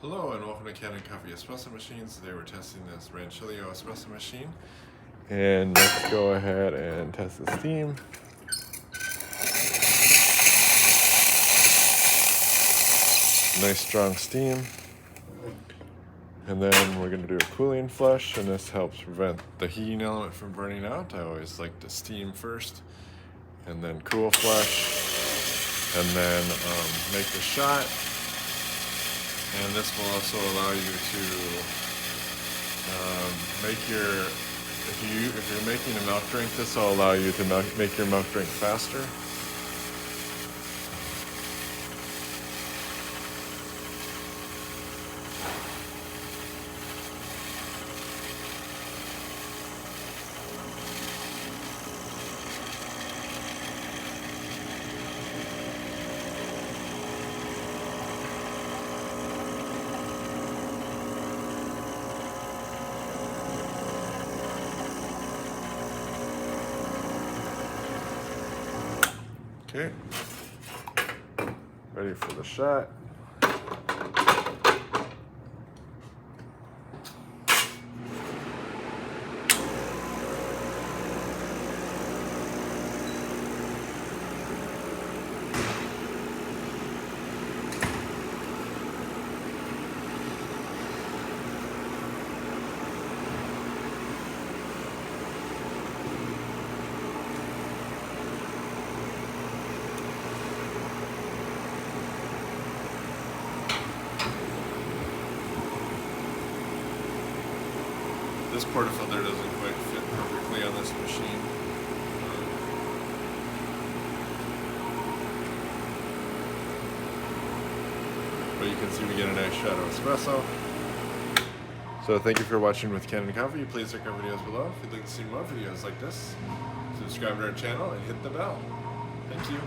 Hello and welcome to Kanen Coffee Espresso Machines. Today we're testing this Rancilio espresso machine. And let's go ahead and test the steam. Nice strong steam. And then we're going to do a cooling flush, and this helps prevent the heating element from burning out. I always like to steam first and then cool flush and then make the shot. And this will also allow you to make your, if you're making a milk drink, this will allow you to make your milk drink faster. Okay, ready for the shot. This portafilter doesn't quite fit perfectly on this machine. But you can see we get a nice shot of espresso. So thank you for watching with Kanen Coffee. Please check our videos below. If you'd like to see more videos like this, subscribe to our channel and hit the bell. Thank you.